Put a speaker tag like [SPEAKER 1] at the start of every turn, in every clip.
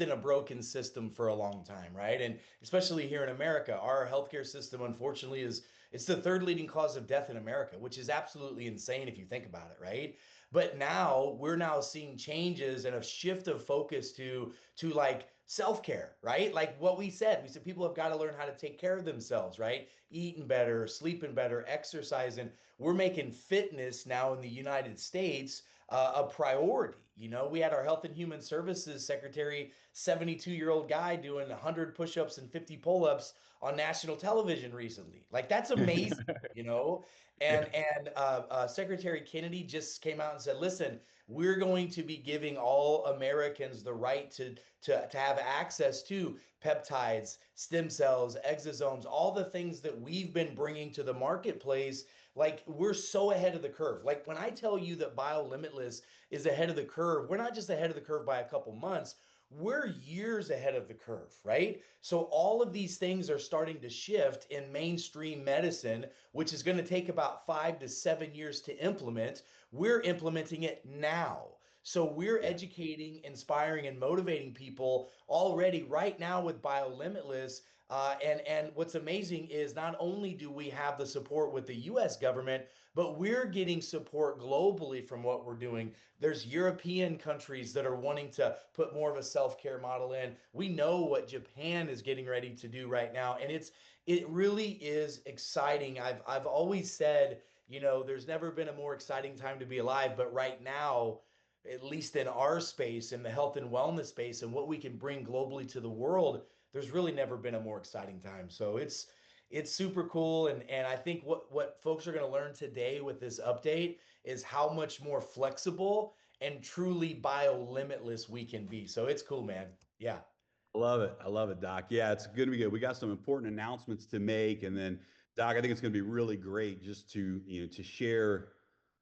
[SPEAKER 1] in a broken system for a long time, right? And especially here in America, our healthcare system, unfortunately, is it's the third leading cause of death in America, which is absolutely insane if you think about it, right? But now we're now seeing changes and a shift of focus to like self-care, right? Like what we said people have got to learn how to take care of themselves, right? Eating better, sleeping better, exercising. We're making fitness now in the United States a priority. You know, we had our Health and Human Services Secretary, 72-year-old guy, doing 100 push-ups and 50 pull-ups on national television recently. Like that's amazing, you know.
[SPEAKER 2] Yeah.
[SPEAKER 1] And Secretary Kennedy just came out and said, "Listen, we're going to be giving all Americans the right to have access to peptides, stem cells, exosomes, all the things that we've been bringing to the marketplace. Like we're so ahead of the curve. Like when I tell you that BioLimitless is ahead of the curve, we're not just ahead of the curve by a couple months. We're years ahead of the curve, right? So all of these things are starting to shift in mainstream medicine, which is going to take about 5 to 7 years to implement. We're implementing it now. So we're
[SPEAKER 2] Yeah.
[SPEAKER 1] educating, inspiring, and motivating people already right now with BioLimitless. And what's amazing is not only do we have the support with the US government, but we're getting support globally from what we're doing. There's European countries that are wanting to put more of a self-care model in. We know what Japan is getting ready to do right now, and it really is exciting. I've always said, you know, there's never been a more exciting time to be alive, but right now, at least in our space, in the health and wellness space, and what we can bring globally to the world, there's really never been a more exciting time. So it's super cool. And I think what folks are going to learn today with this update is how much more flexible and truly bio limitless we can be. So it's cool, man. Yeah.
[SPEAKER 2] I love it. I love it, Doc. Yeah, it's going to be good. We got some important announcements to make, and then, Doc, I think it's going to be really great just to to share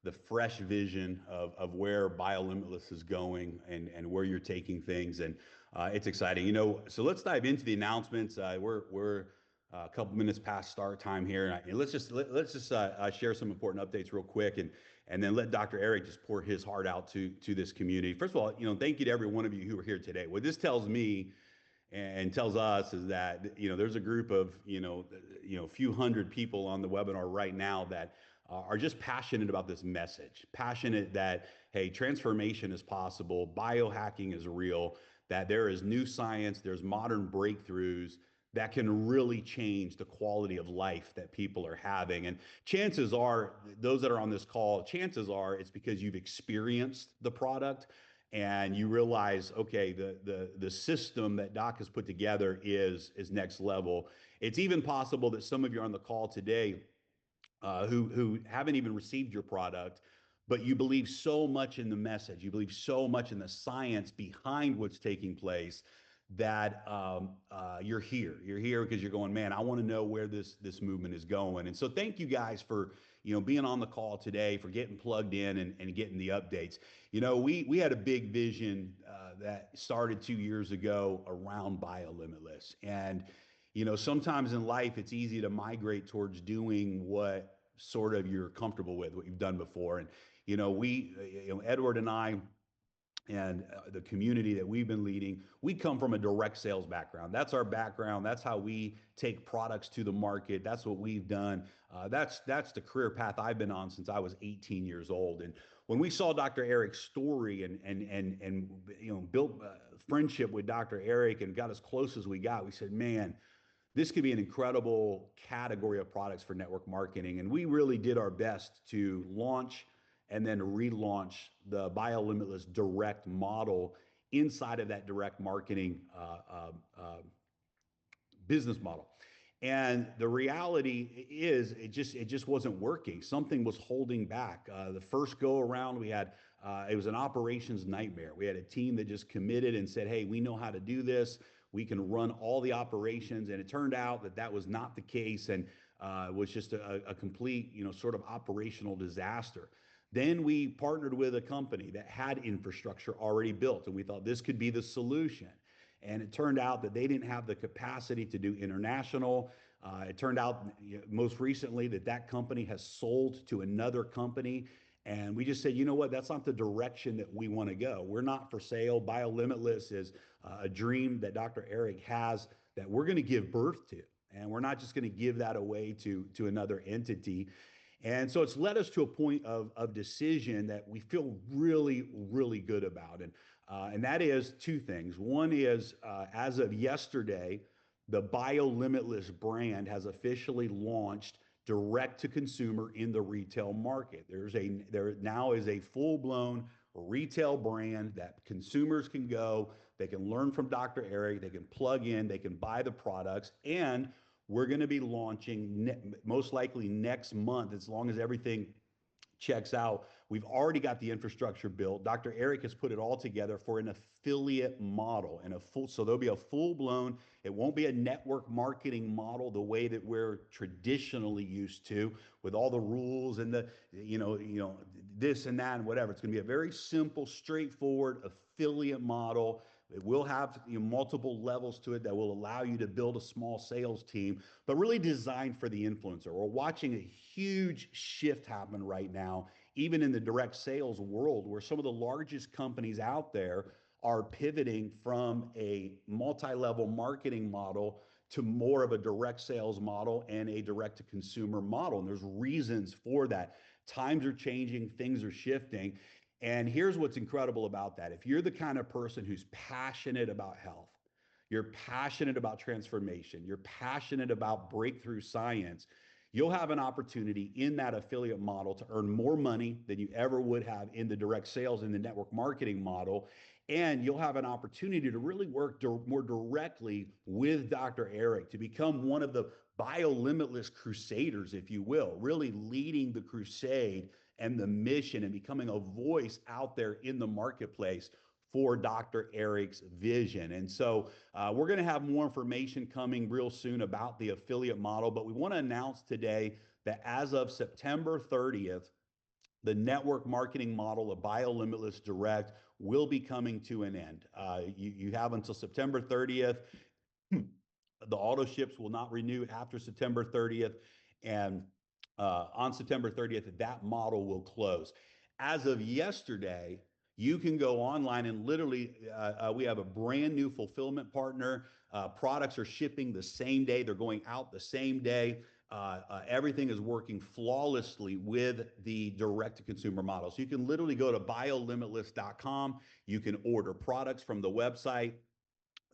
[SPEAKER 2] the fresh vision of where BioLimitless is going and where you're taking things, and it's exciting. So let's dive into the announcements. We're a couple minutes past start time here, and let's just share some important updates real quick, and then let Dr. Eric just pour his heart out to this community. First of all, thank you to every one of you who are here today. What this tells me and tells us is that there's a group of a few hundred people on the webinar right now that are just passionate about this message, passionate that hey, transformation is possible, biohacking is real, that there is new science, there's modern breakthroughs that can really change the quality of life that people are having. And chances are, those that are on this call, chances are it's because you've experienced the product and you realize, okay, the system that Doc has put together is next level. It's even possible that some of you are on the call today who haven't even received your product, but you believe so much in the message, you believe so much in the science behind what's taking place that you're here. You're here because you're going, man, I want to know where this movement is going. And so thank you guys for being on the call today, for getting plugged in and getting the updates. We had a big vision that started 2 years ago around BioLimitless. And sometimes in life it's easy to migrate towards doing what sort of you're comfortable with, what you've done before. And Edward and I and the community that we've been leading, we come from a direct sales background. That's our background. That's how we take products to the market. That's what we've done. That's the career path I've been on since I was 18 years old. And when we saw Dr. Eric's story and built friendship with Dr. Eric and got as close as we got, we said, man, this could be an incredible category of products for network marketing. And we really did our best to launch and then relaunch the BioLimitless direct model inside of that direct marketing business model. And the reality is, it just wasn't working. Something was holding back. The first go around, we had it was an operations nightmare. We had a team that just committed and said, "Hey, we know how to do this. We can run all the operations." And it turned out that that was not the case, and was just a complete, sort of operational disaster. Then we partnered with a company that had infrastructure already built, and we thought this could be the solution. And it turned out that they didn't have the capacity to do international. It turned out most recently that that company has sold to another company. And we just said, you know what, that's not the direction that we want to go. We're not for sale. BioLimitless is a dream that Dr. Eric has that we're going to give birth to. And we're not just going to give that away to another entity. And so it's led us to a point of decision that we feel really, really good about. And that is two things. One is, as of yesterday, the BioLimitless brand has officially launched direct to consumer in the retail market. There now is a full-blown retail brand that consumers can go, they can learn from Dr. Eric, they can plug in, they can buy the products, and we're going to be launching most likely next month, as long as everything checks out. We've already got the infrastructure built. Dr. Eric has put it all together for an affiliate model and so there'll be a full-blown, it won't be a network marketing model the way that we're traditionally used to with all the rules and the, this and that and whatever. It's going to be a very simple, straightforward affiliate model. It will have multiple levels to it that will allow you to build a small sales team, but really designed for the influencer. We're watching a huge shift happen right now, even in the direct sales world, where some of the largest companies out there are pivoting from a multi-level marketing model to more of a direct sales model and a direct to consumer model. And there's reasons for that. Times are changing, things are shifting. And here's what's incredible about that. If you're the kind of person who's passionate about health, you're passionate about transformation, you're passionate about breakthrough science, you'll have an opportunity in that affiliate model to earn more money than you ever would have in the direct sales in the network marketing model. And you'll have an opportunity to really work more directly with Dr. Eric to become one of the BioLimitless crusaders, if you will, really leading the crusade and the mission and becoming a voice out there in the marketplace for Dr. Eric's vision. And so we're going to have more information coming real soon about the affiliate model, but we want to announce today that as of September 30th, the network marketing model of BioLimitless Direct will be coming to an end. You have until September 30th. The auto ships will not renew after September 30th. And on September 30th, that model will close. As of yesterday, you can go online and literally, we have a brand new fulfillment partner. Products are shipping the same day. They're going out the same day. Everything is working flawlessly with the direct-to-consumer model. So you can literally go to biolimitless.com. You can order products from the website.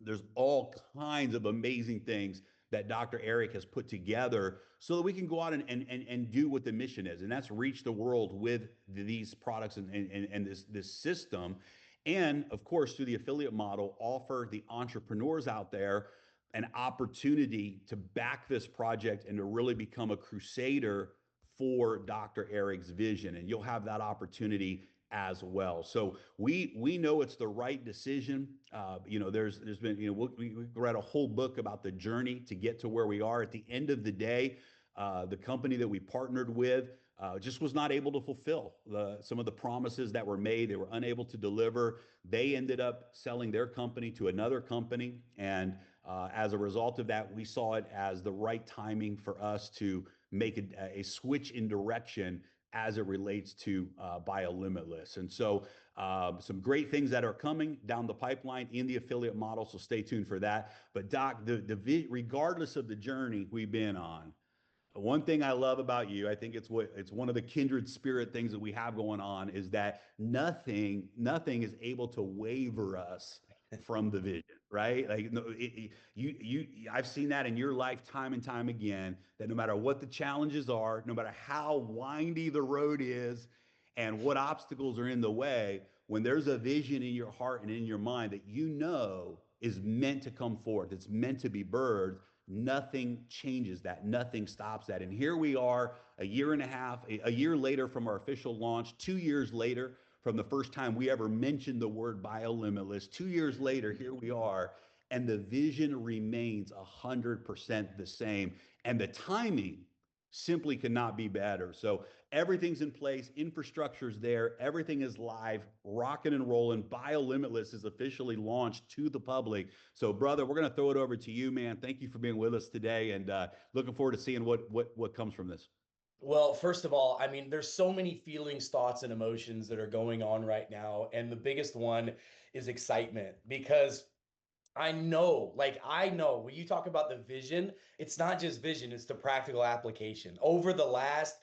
[SPEAKER 2] There's all kinds of amazing things that Dr. Eric has put together so that we can go out and do what the mission is. And that's reach the world with these products and this system. And of course, through the affiliate model, offer the entrepreneurs out there an opportunity to back this project and to really become a crusader for Dr. Eric's vision. And you'll have that opportunity as well. So we know it's the right decision. There's been, we read a whole book about the journey to get to where we are. At the end of the day, the company that we partnered with just was not able to fulfill some of the promises that were made. They were unable to deliver. They ended up selling their company to another company. And as a result of that, we saw it as the right timing for us to make a switch in direction as it relates to BioLimitless. And so some great things that are coming down the pipeline in the affiliate model, so stay tuned for that. But Doc, regardless of the journey we've been on, one thing I love about you, I think it's one of the kindred spirit things that we have going on, is that nothing is able to waver us from the vision, right? Like I've seen that in your life time and time again, that no matter what the challenges are, no matter how windy the road is and what obstacles are in the way, when there's a vision in your heart and in your mind that is meant to come forth, it's meant to be birthed, nothing changes that, nothing stops that. And here we are a year later from our official launch, 2 years later from the first time we ever mentioned the word BioLimitless. 2 years later, here we are, and the vision remains 100% the same. And the timing simply cannot be better. So everything's in place, infrastructure's there, everything is live, rocking and rolling. BioLimitless is officially launched to the public. So brother, we're going to throw it over to you, man. Thank you for being with us today, and looking forward to seeing what comes from this.
[SPEAKER 1] Well, first of all, I mean, there's so many feelings, thoughts, and emotions that are going on right now. And the biggest one is excitement because I know when you talk about the vision, it's not just vision, it's the practical application. Over the last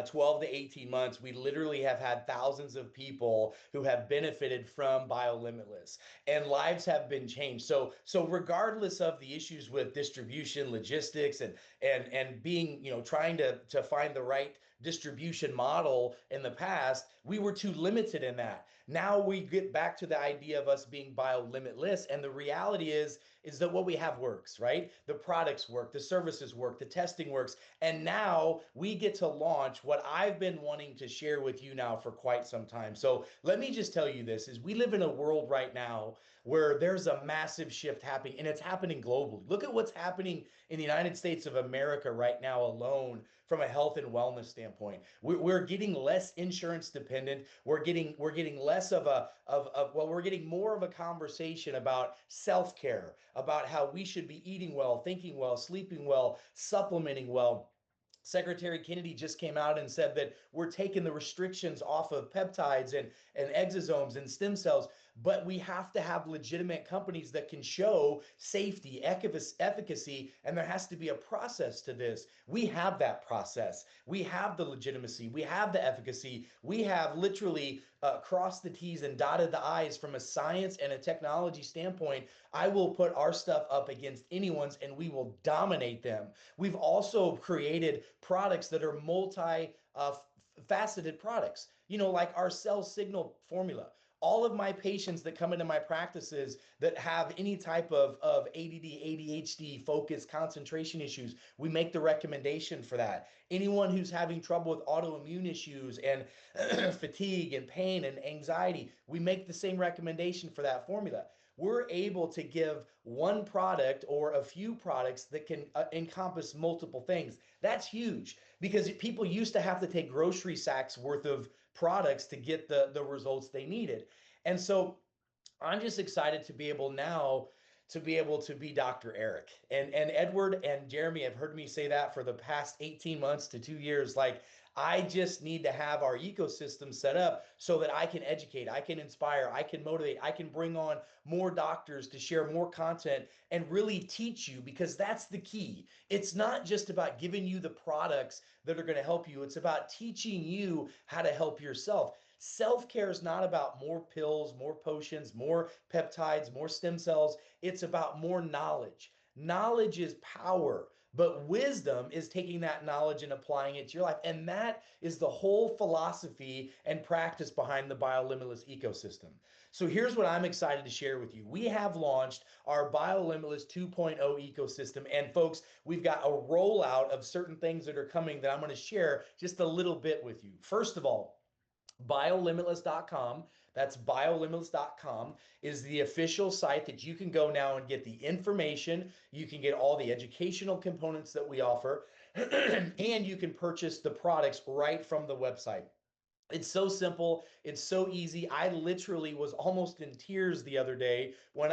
[SPEAKER 1] 12 to 18 months, we literally have had thousands of people who have benefited from BioLimitless and lives have been changed. So regardless of the issues with distribution, logistics, and being, trying to find the right distribution model in the past, we were too limited in that. Now we get back to the idea of us being bio-limitless, and the reality is that what we have works, right? The products work, the services work, the testing works, and now we get to launch what I've been wanting to share with you now for quite some time. So let me just tell you this: is we live in a world right now where there's a massive shift happening, and it's happening globally. Look at what's happening in the United States of America right now alone from a health and wellness standpoint. We're getting less insurance dependent. We're getting less we're getting more of a conversation about self-care, about how we should be eating well, thinking well, sleeping well, supplementing well. Secretary Kennedy just came out and said that we're taking the restrictions off of peptides and exosomes and stem cells, but we have to have legitimate companies that can show safety, efficacy, and there has to be a process to this. We have that process. We have the legitimacy. We have the efficacy. We have literally crossed the T's and dotted the I's from a science and a technology standpoint. I will put our stuff up against anyone's and we will dominate them. We've also created products that are multi faceted products, like our cell signal formula. All of my patients that come into my practices that have any type of ADD, ADHD, focus, concentration issues, we make the recommendation for that. Anyone who's having trouble with autoimmune issues and fatigue and pain and anxiety, we make the same recommendation for that formula. We're able to give one product or a few products that can encompass multiple things. That's huge because people used to have to take grocery sacks worth of products to get the results they needed. And so I'm just excited to be able now to be able to be Dr. Eric. And Edward and Jeremy have heard me say that for the past 18 months to 2 years. Like, I just need to have our ecosystem set up so that I can educate, I can inspire, I can motivate, I can bring on more doctors to share more content and really teach you, because that's the key. It's not just about giving you the products that are going to help you, it's about teaching you how to help yourself. Self care is not about more pills, more potions, more peptides, more stem cells. It's about more knowledge. Knowledge is power, but wisdom is taking that knowledge and applying it to your life. And that is the whole philosophy and practice behind the BioLimitless ecosystem. So here's what I'm excited to share with you. We have launched our BioLimitless 2.0 ecosystem. And folks, we've got a rollout of certain things that are coming that I'm going to share just a little bit with you. First of all, biolimitless.com. That's biolimitless.com is the official site that you can go now and get the information. You can get all the educational components that we offer, and you can purchase the products right from the website. It's so simple. It's so easy. I literally was almost in tears the other day when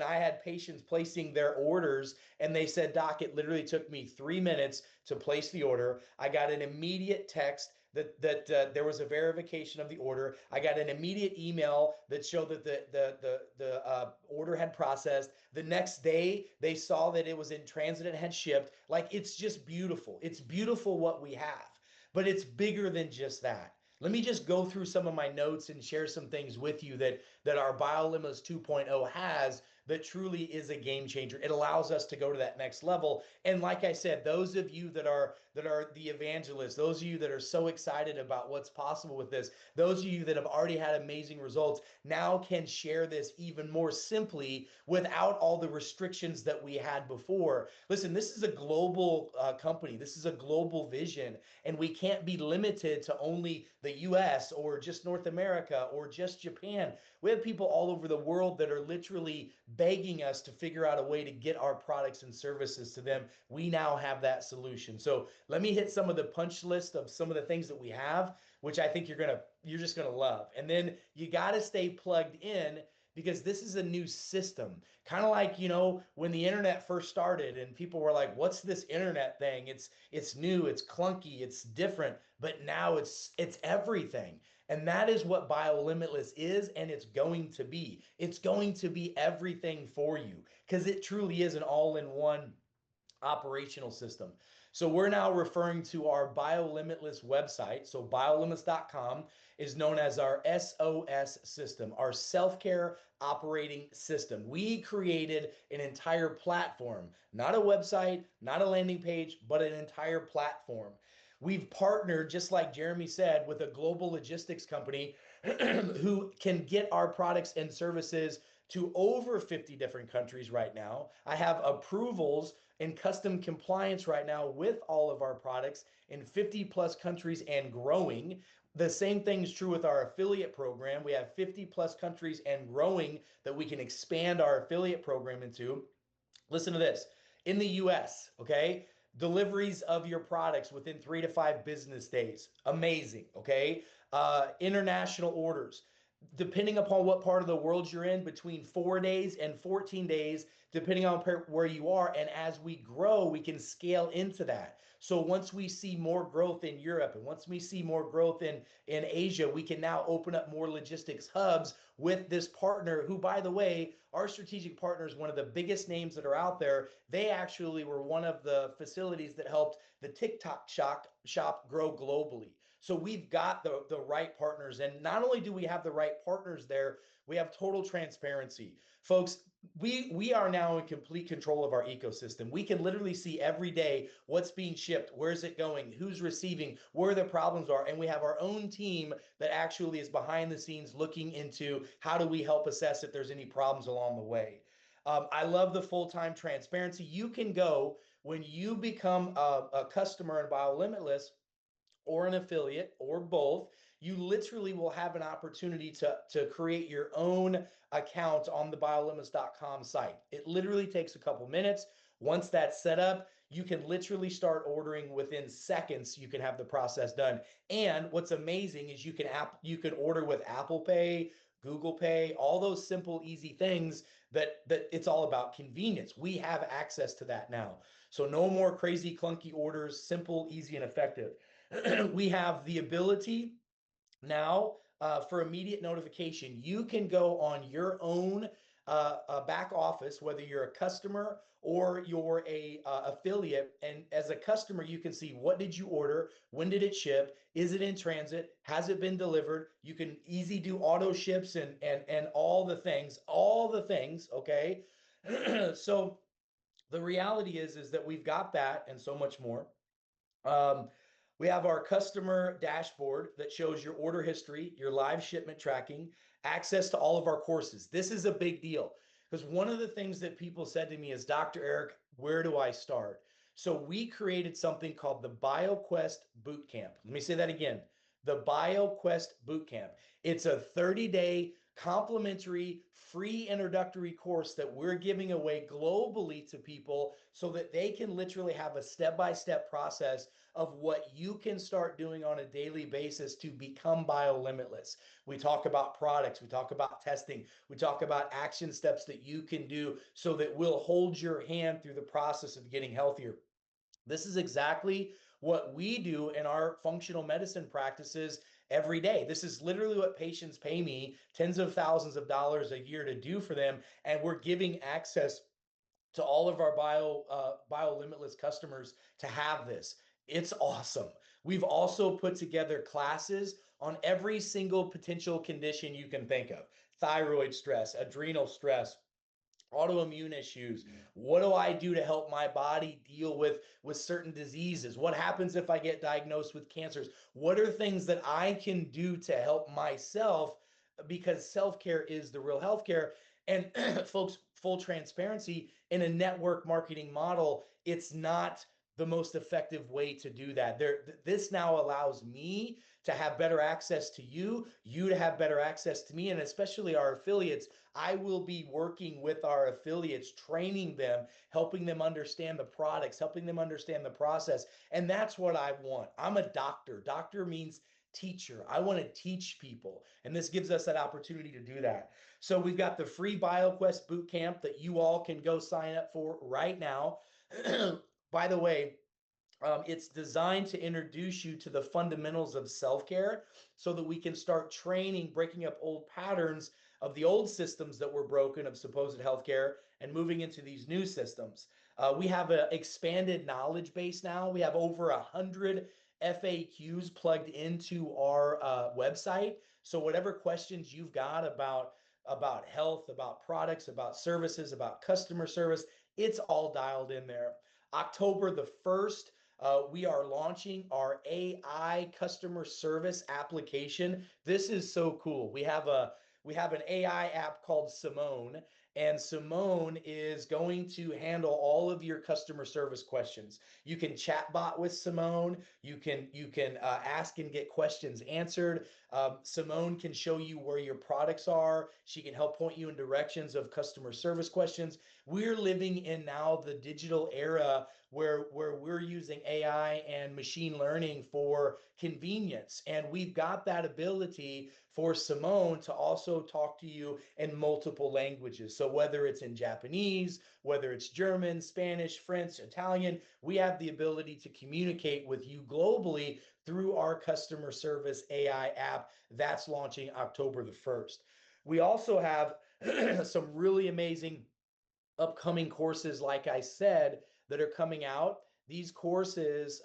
[SPEAKER 1] I had patients placing their orders and they said, "Doc, it literally took me 3 minutes to place the order. I got an immediate text that there was a verification of the order. I got an immediate email that showed that the order had processed. The next day, they saw that it was in transit and had shipped. Like, it's just beautiful. It's beautiful what we have, but it's bigger than just that. Let me just go through some of my notes and share some things with you that our BioLimitless 2.0 has that truly is a game changer. It allows us to go to that next level. And like I said, those of you that are the evangelists, those of you that are so excited about what's possible with this, those of you that have already had amazing results now can share this even more simply without all the restrictions that we had before. Listen, this is a global company. This is a global vision, and we can't be limited to only the US or just North America or just Japan. We have people all over the world that are literally begging us to figure out a way to get our products and services to them. We now have that solution. So let me hit some of the punch list of some of the things that we have, which I think you're just gonna love. And then you got to stay plugged in because this is a new system. Kind of like, when the internet first started and people were like, what's this internet thing? It's new, it's clunky, it's different, but now it's everything. And that is what BioLimitless is, and it's going to be. It's going to be everything for you because it truly is an all-in-one operational system. So we're now referring to our BioLimitless website. So biolimitless.com is known as our SOS system, our self-care operating system. We created an entire platform, not a website, not a landing page, but an entire platform. We've partnered, just like Jeremy said, with a global logistics company who can get our products and services to over 50 different countries right now. I have approvals and custom compliance right now with all of our products in 50 plus countries and growing. The same thing is true with our affiliate program. We have 50 plus countries and growing that we can expand our affiliate program into. Listen to this. In the US, okay, deliveries of your products within 3 to 5 business days. Amazing, okay? International orders, depending upon what part of the world you're in, between 4 days and 14 days, depending on where you are. And as we grow, we can scale into that. So once we see more growth in Europe and once we see more growth in Asia, we can now open up more logistics hubs with this partner who, by the way, our strategic partner is one of the biggest names that are out there. They actually were one of the facilities that helped the TikTok shop grow globally. So we've got the right partners. And not only do we have the right partners there, we have total transparency. Folks, we are now in complete control of our ecosystem. We can literally see every day what's being shipped, where's it going, who's receiving, where the problems are. And we have our own team that actually is behind the scenes looking into how do we help assess if there's any problems along the way. I love the full-time transparency. You can go when you become a customer in BioLimitless or an affiliate or both, you literally will have an opportunity to create your own account on the biolimitless.com site. It literally takes a couple minutes. Once that's set up, you can literally start ordering within seconds. You can have the process done. And what's amazing is you can order with Apple Pay, Google Pay, all those simple, easy things that it's all about convenience. We have access to that now. So no more crazy, clunky orders, simple, easy, and effective. We have the ability now for immediate notification. You can go on your own back office, whether you're a customer or you're a affiliate. And as a customer, you can see what did you order, when did it ship, is it in transit, has it been delivered. You can easy do auto ships and all the things. Okay. So the reality is that we've got that and so much more. Um, we have our customer dashboard that shows your order history, your live shipment tracking, access to all of our courses. This is a big deal because one of the things that people said to me is, Dr. Eric, where do I start? So we created something called the BioQuest Bootcamp. Let me say that again. The BioQuest Bootcamp. It's a 30-day complimentary free introductory course that we're giving away globally to people so that they can literally have a step-by-step process of what you can start doing on a daily basis to become biolimitless. We talk about products, we talk about testing, we talk about action steps that you can do so that we'll hold your hand through the process of getting healthier. This is exactly what we do in our functional medicine practices every day. This is literally what patients pay me tens of thousands of dollars a year to do for them. And we're giving access to all of our BioLimitless customers to have this. It's awesome. We've also put together classes on every single potential condition you can think of: thyroid stress, adrenal stress, autoimmune issues. What do I do to help my body deal with certain diseases? What happens if I get diagnosed with cancers? What are things that I can do to help myself? Because self-care is the real healthcare. And folks, full transparency, in a network marketing model, it's not the most effective way to do that. This now allows me to have better access to you, you to have better access to me, and especially our affiliates. I will be working with our affiliates, training them, helping them understand the products, helping them understand the process. And that's what I want. I'm a doctor. Doctor means teacher. I want to teach people. And this gives us that opportunity to do that. So we've got the free BioQuest bootcamp that you all can go sign up for right now. By the way, it's designed to introduce you to the fundamentals of self-care so that we can start training, breaking up old patterns of the old systems that were broken of supposed healthcare and moving into these new systems. We have an expanded knowledge base now. We have over 100 FAQs plugged into our website. So whatever questions you've got about health, about products, about services, about customer service, it's all dialed in there. October the 1st, we are launching our AI customer service application. This is so cool. We have an AI app called Simone, and Simone is going to handle all of your customer service questions. You can chatbot with Simone. You can ask and get questions answered. Simone can show you where your products are. She can help point you in directions of customer service questions. We're living in now the digital era where we're using AI and machine learning for convenience. And we've got that ability for Simone to also talk to you in multiple languages. So whether it's in Japanese, whether it's German, Spanish, French, Italian, we have the ability to communicate with you globally through our customer service AI app that's launching October the 1st. We also have some really amazing upcoming courses, like I said, that are coming out. These courses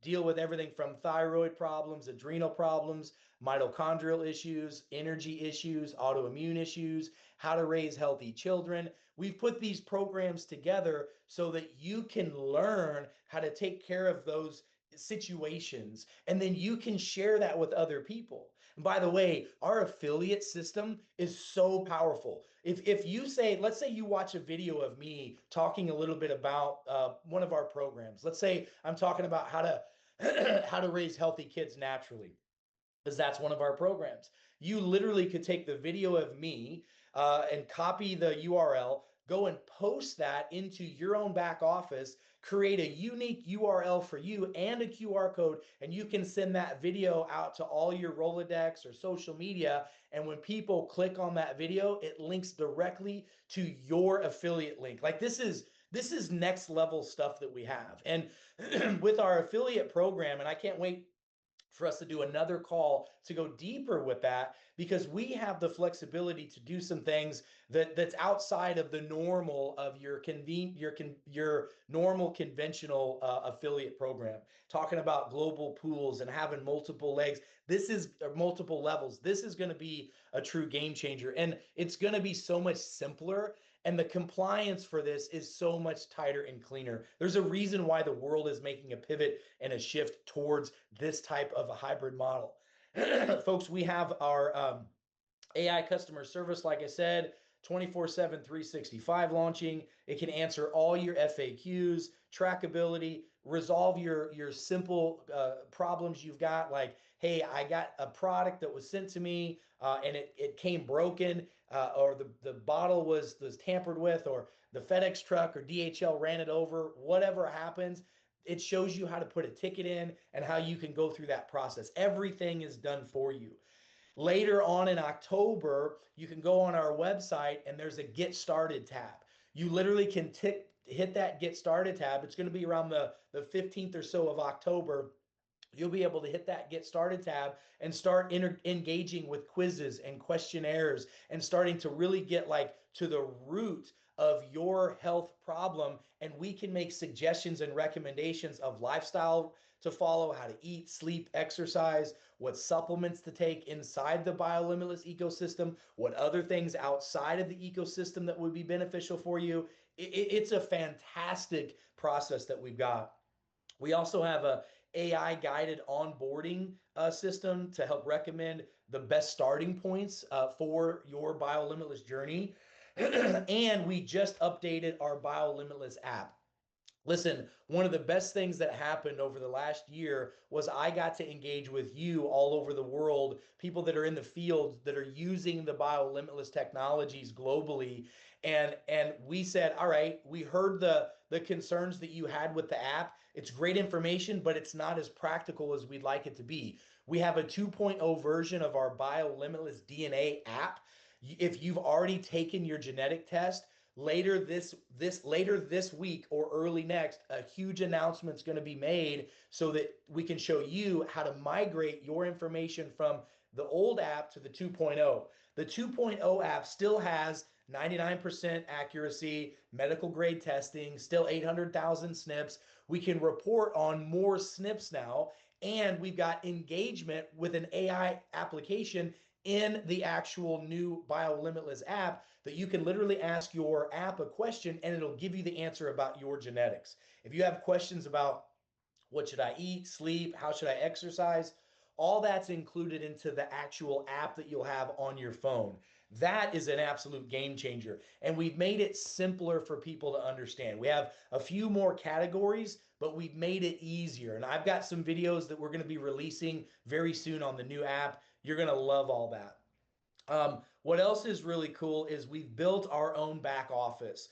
[SPEAKER 1] deal with everything from thyroid problems, adrenal problems, mitochondrial issues, energy issues, autoimmune issues, how to raise healthy children. We've put these programs together so that you can learn how to take care of those situations, and then you can share that with other people. And by the way, our affiliate system is so powerful. If you say, let's say you watch a video of me talking a little bit about one of our programs. Let's say I'm talking about how to how to raise healthy kids naturally, because that's one of our programs. You literally could take the video of me and copy the URL, go and post that into your own back office, create a unique URL for you and a QR code, and you can send that video out to all your Rolodex or social media. And when people click on that video, it links directly to your affiliate link. Like this is next level stuff that we have. And with our affiliate program, and I can't wait for us to do another call to go deeper with that, because we have the flexibility to do some things that's outside of the normal of your normal conventional affiliate program. Talking about global pools and having multiple legs, this is multiple levels. This is going to be a true game changer, and it's going to be so much simpler, and the compliance for this is so much tighter and cleaner. There's a reason why the world is making a pivot and a shift towards this type of a hybrid model. Folks, we have our AI customer service, like I said, 24/7, 365 launching. It can answer all your FAQs, trackability, resolve your simple problems you've got, like, hey, I got a product that was sent to me and it came broken, or the bottle was tampered with, or the FedEx truck or DHL ran it over, whatever happens. It shows you how to put a ticket in and how you can go through that process. Everything is done for you. Later on in October, you can go on our website and there's a Get Started tab. You literally can hit that Get Started tab. It's going to be around the 15th or so of October. You'll be able to hit that Get Started tab and start engaging with quizzes and questionnaires and starting to really get like to the root of your health problem. And we can make suggestions and recommendations of lifestyle to follow, how to eat, sleep, exercise, what supplements to take inside the biolimitless ecosystem, what other things outside of the ecosystem that would be beneficial for you. It's a fantastic process that we've got. We also have a AI guided onboarding system to help recommend the best starting points for your biolimitless journey. And we just updated our biolimitless app. Listen, one of the best things that happened over the last year was I got to engage with you all over the world, people that are in the field that are using the BioLimitless technologies globally. And we said, all right, we heard the concerns that you had with the app. It's great information, but it's not as practical as we'd like it to be. We have a 2.0 version of our BioLimitless DNA app. If you've already taken your genetic test, later this week or early next, a huge announcement is going to be made so that we can show you how to migrate your information from the old app to the 2.0. The 2.0 app still has 99% accuracy, medical grade testing, still 800,000 SNPs. We can report on more SNPs now, and we've got engagement with an AI application in the actual new BioLimitless app that you can literally ask your app a question and it'll give you the answer about your genetics. If you have questions about what should I eat, sleep, how should I exercise, all that's included into the actual app that you'll have on your phone. That is an absolute game changer. And we've made it simpler for people to understand. We have a few more categories, but we've made it easier. And I've got some videos that we're going to be releasing very soon on the new app. You're going to love all that. What else is really cool is we've built our own back office.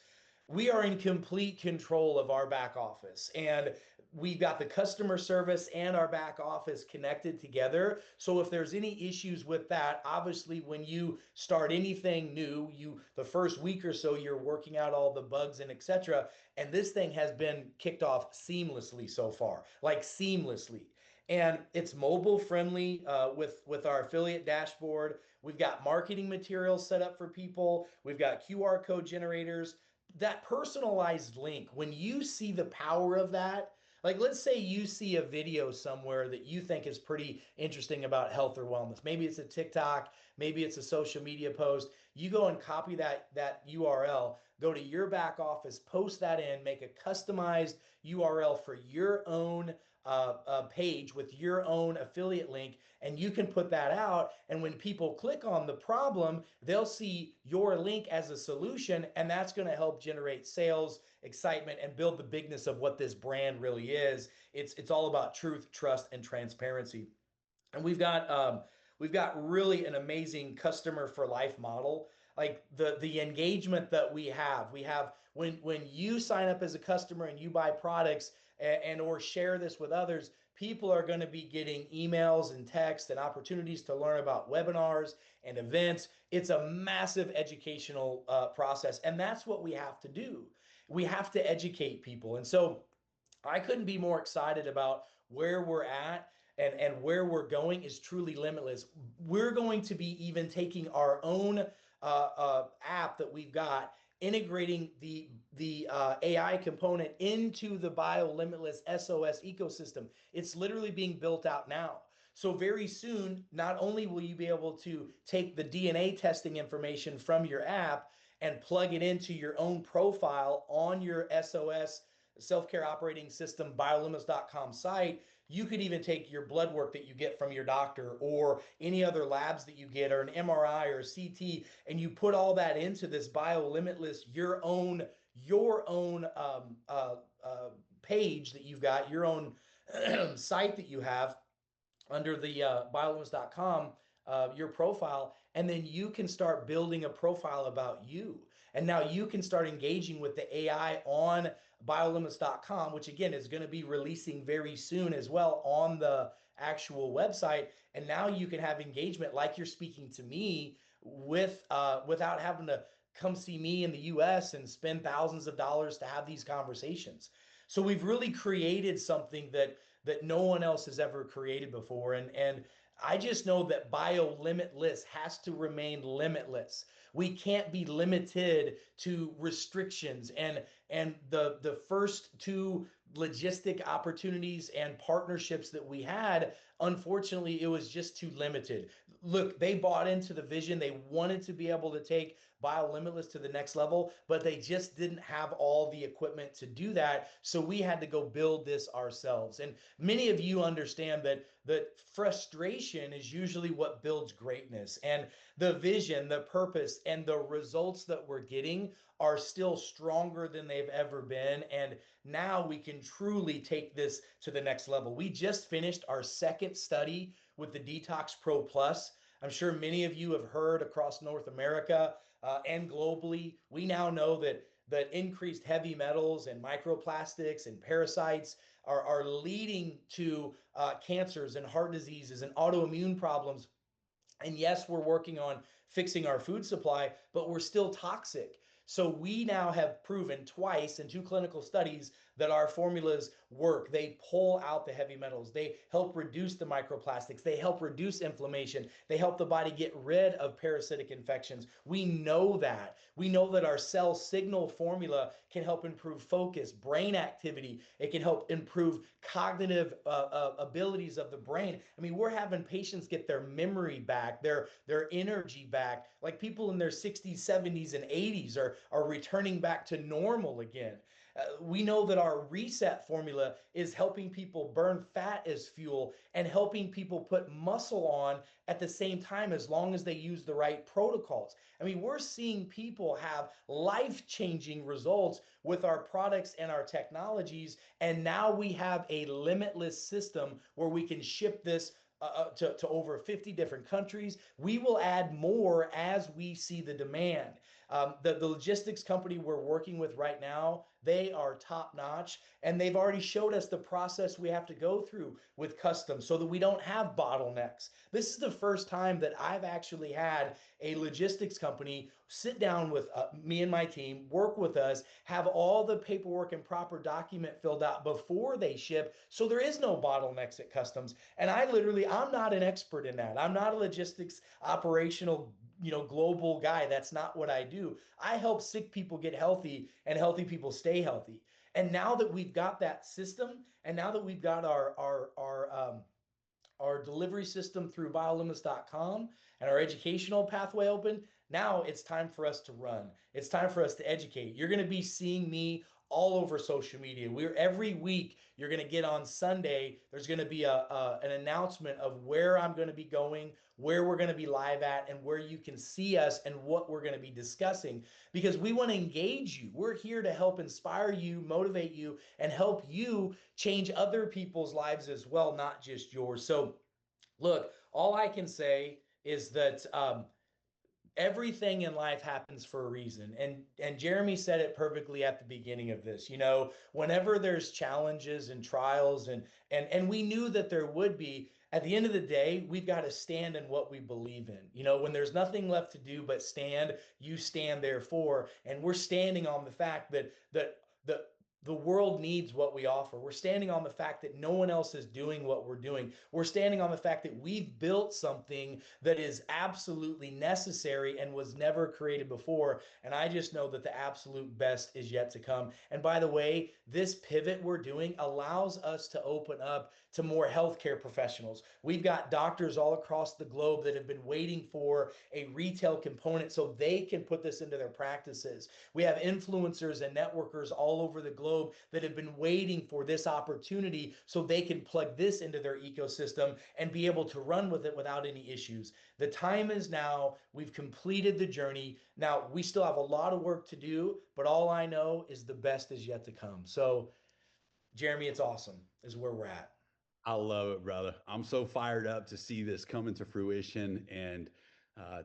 [SPEAKER 1] We are in complete control of our back office, and we've got the customer service and our back office connected together. So if there's any issues with that, obviously when you start anything new, the first week or so you're working out all the bugs and etc. And this thing has been kicked off seamlessly so far, like seamlessly. And it's mobile friendly with our affiliate dashboard. We've got marketing materials set up for people. We've got QR code generators. That personalized link, when you see the power of that, like let's say you see a video somewhere that you think is pretty interesting about health or wellness. Maybe it's a TikTok, maybe it's a social media post. You go and copy that URL, go to your back office, post that in, make a customized URL for your own page with your own affiliate link, and you can put that out. And when people click on the problem, they'll see your link as a solution, and that's going to help generate sales, excitement, and build the bigness of what this brand really is. It's all about truth, trust, and transparency. And we've got really an amazing customer for life model. Like the engagement that we have when you sign up as a customer and you buy products and or share this with others, people are going to be getting emails and texts and opportunities to learn about webinars and events. It's a massive educational process, and that's what we have to do. We have to educate people. And so I couldn't be more excited about where we're at, and where we're going is truly limitless. We're going to be even taking our own app that we've got, integrating the AI component into the BioLimitless SOS ecosystem. It's literally being built out now. So very soon, not only will you be able to take the DNA testing information from your app and plug it into your own profile on your SOS self-care operating system biolimitless.com site, you could even take your blood work that you get from your doctor or any other labs that you get or an MRI or a CT, and you put all that into this BioLimitless, your own page that you've got, your own site that you have under the biolimitless.com, your profile, and then you can start building a profile about you. And now you can start engaging with the AI on biolimitless.com, which again is going to be releasing very soon as well on the actual website. And now you can have engagement like you're speaking to me without having to come see me in the US and spend thousands of dollars to have these conversations. So we've really created something that no one else has ever created before. And I just know that BioLimitless has to remain limitless. We can't be limited to restrictions, and the first two logistic opportunities and partnerships that we had, unfortunately, it was just too limited. Look, they bought into the vision. They wanted to be able to take BioLimitless to the next level, but they just didn't have all the equipment to do that. So we had to go build this ourselves. And many of you understand that frustration is usually what builds greatness. And the vision, the purpose, and the results that we're getting are still stronger than they've ever been. And now we can truly take this to the next level. We just finished our second study with the Detox Pro Plus. I'm sure many of you have heard across North America and globally. We now know that increased heavy metals and microplastics and parasites are leading to cancers and heart diseases and autoimmune problems. And yes, we're working on fixing our food supply, but we're still toxic. So we now have proven twice in two clinical studies that our formulas work. They pull out the heavy metals. They help reduce the microplastics. They help reduce inflammation. They help the body get rid of parasitic infections. We know that. We know that our cell signal formula can help improve focus, brain activity. It can help improve cognitive abilities of the brain. I mean, we're having patients get their memory back, their energy back. Like people in their 60s, 70s, and 80s are returning back to normal again. We know that our reset formula is helping people burn fat as fuel and helping people put muscle on at the same time, as long as they use the right protocols. I mean, we're seeing people have life-changing results with our products and our technologies. And now we have a limitless system where we can ship this to over 50 different countries. We will add more as we see the demand. The logistics company we're working with right now, they are top notch, and they've already showed us the process we have to go through with customs so that we don't have bottlenecks. This is the first time that I've actually had a logistics company sit down with me and my team, work with us, have all the paperwork and proper document filled out before they ship, so there is no bottlenecks at customs. And I'm not an expert in that. I'm not a logistics operational global guy. That's not what I do. I help sick people get healthy and healthy people stay healthy. And now that we've got that system, and now that we've got our delivery system through biolimitless.com and our educational pathway open, now it's time for us to run. It's time for us to educate. You're going to be seeing me all over social media. We're every week. You're going to get on Sunday. There's going to be an announcement of where I'm going to be going, where we're going to be live at, and where you can see us and what we're going to be discussing, because we want to engage you. We're here to help inspire you, motivate you, and help you change other people's lives as well, not just yours. So look, all I can say is that everything in life happens for a reason, and Jeremy said it perfectly at the beginning of this. Whenever there's challenges and trials, and we knew that there would be, at the end of the day, we've got to stand in what we believe in. When there's nothing left to do but stand, you stand therefore. And we're standing on the fact that the world needs what we offer. We're standing on the fact that no one else is doing what we're doing. We're standing on the fact that we've built something that is absolutely necessary and was never created before. And I just know that the absolute best is yet to come. And by the way, this pivot we're doing allows us to open up to more healthcare professionals. We've got doctors all across the globe that have been waiting for a retail component so they can put this into their practices. We have influencers and networkers all over the globe that have been waiting for this opportunity so they can plug this into their ecosystem and be able to run with it without any issues. The time is now. We've completed the journey. Now, we still have a lot of work to do, but all I know is the best is yet to come. So, Jeremy, it's awesome, is where we're at.
[SPEAKER 2] I love it, brother. I'm so fired up to see this come into fruition, and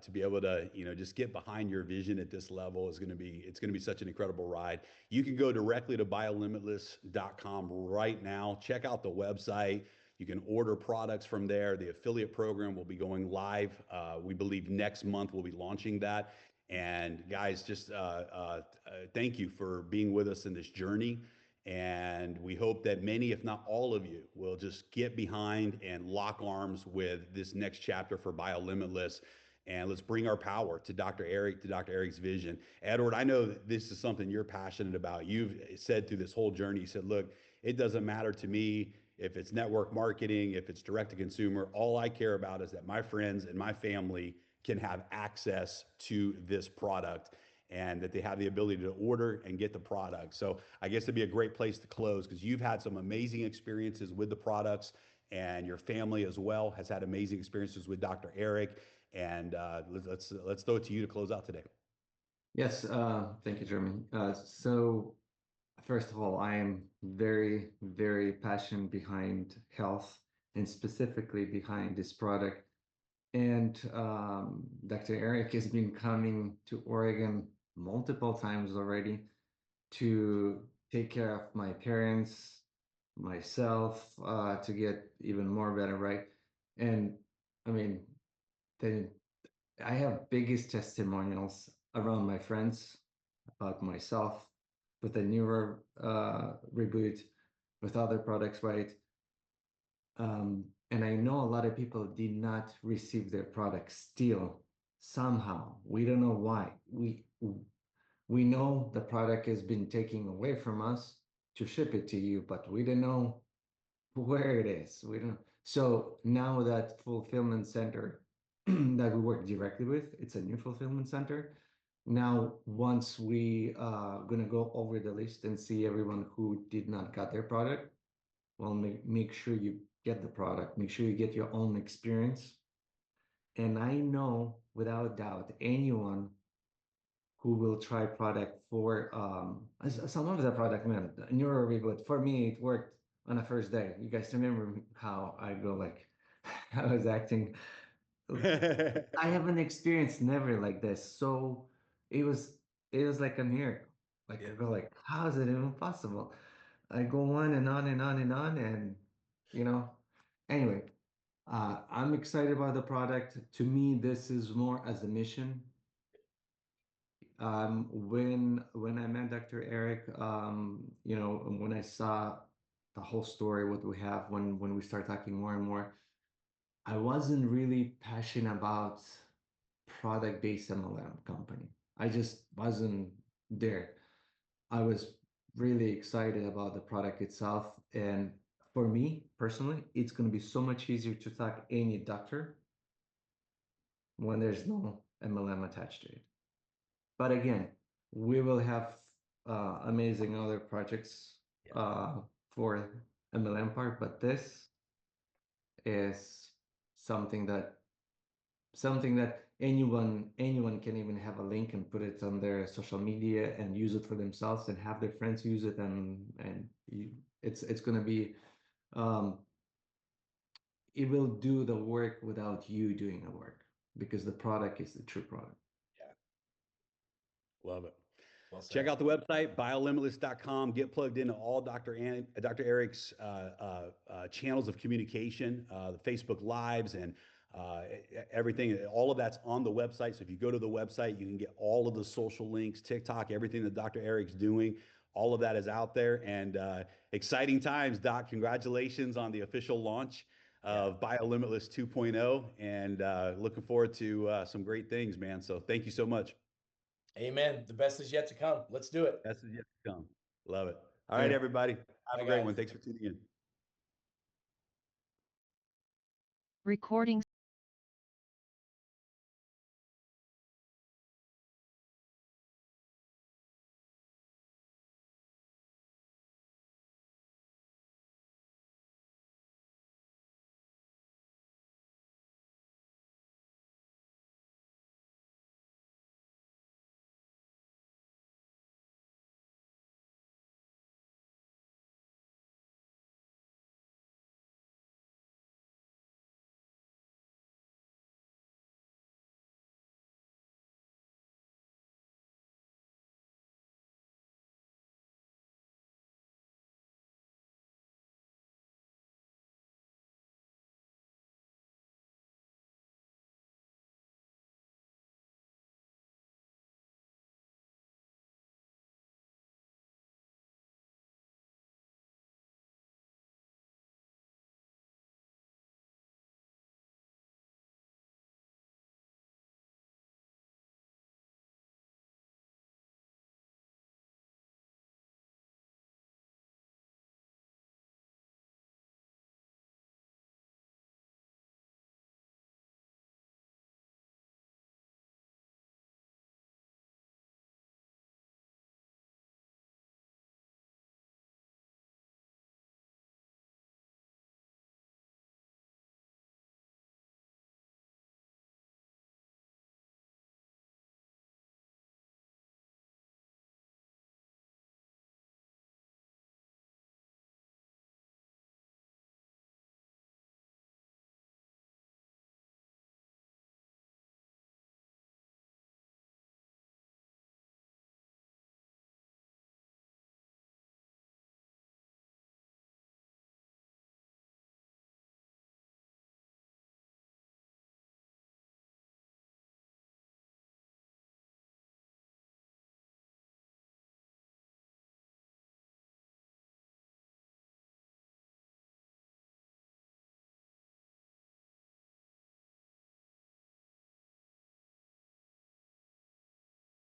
[SPEAKER 2] to be able to, just get behind your vision at this level it's going to be such an incredible ride. You can go directly to biolimitless.com right now. Check out the website. You can order products from there. The affiliate program will be going live. We believe next month we'll be launching that. And guys, just thank you for being with us in this journey. And we hope that many, if not all of you, will just get behind and lock arms with this next chapter for BioLimitless. And let's bring our power to Dr. Eric, to Dr. Eric's vision. Edward, I know that this is something you're passionate about. You've said through this whole journey, you said, look, it doesn't matter to me if it's network marketing, if it's direct to consumer. All I care about is that my friends and my family can have access to this product, and that they have the ability to order and get the product. So I guess it'd be a great place to close, because you've had some amazing experiences with the products, and your family as well has had amazing experiences with Dr. Eric. And let's throw it to you to close out today.
[SPEAKER 3] Yes, thank you, Jeremy. So first of all, I am very, very passionate behind health and specifically behind this product. And Dr. Eric has been coming to Oregon multiple times already to take care of my parents, myself, to get even more better, right? And I mean, the I have biggest testimonials around my friends about myself with the newer reboot with other products, right? And I know a lot of people did not receive their products still somehow. We don't know why. We know the product has been taken away from us to ship it to you, but we don't know where it is. We don't. So now that fulfillment center that we work directly with, it's a new fulfillment center. Now, once we gonna go over the list and see everyone who did not got their product, well, make sure you get the product. Make sure you get your own experience. And I know without doubt anyone who will try product for some of the product, man, neuro reboot. For me, it worked on the first day. You guys remember how I go like I was acting. I haven't experienced never like this. So it was it was like a miracle. Like I go like, how is it even possible? I go on and on and on and on and you know. Anyway, I'm excited about the product. To me, this is more as a mission. When I met Dr. Eric, when I saw the whole story, what we have, when we start talking more and more, I wasn't really passionate about product-based MLM company. I just wasn't there. I was really excited about the product itself, and for me personally, it's going to be so much easier to talk any doctor when there's no MLM attached to it. But again, we will have amazing other projects for MLM part, but this is something that anyone can even have a link and put it on their social media and use it for themselves and have their friends use it it's going to be um, it will do the work without you doing the work because the product is the true product.
[SPEAKER 2] Love it. Well, check out the website, biolimitless.com. Get plugged into all Dr. Eric's channels of communication, the Facebook Lives and everything. All of that's on the website. So if you go to the website, you can get all of the social links, TikTok, everything that Dr. Eric's doing. All of that is out there. And exciting times, Doc. Congratulations on the official launch of BioLimitless 2.0. And looking forward to some great things, man. So thank you so much.
[SPEAKER 1] Amen. The best is yet to come. Let's do it.
[SPEAKER 2] Best is yet to come. Love it. All right, everybody. Have a great one. Thanks for tuning in.
[SPEAKER 4] Recording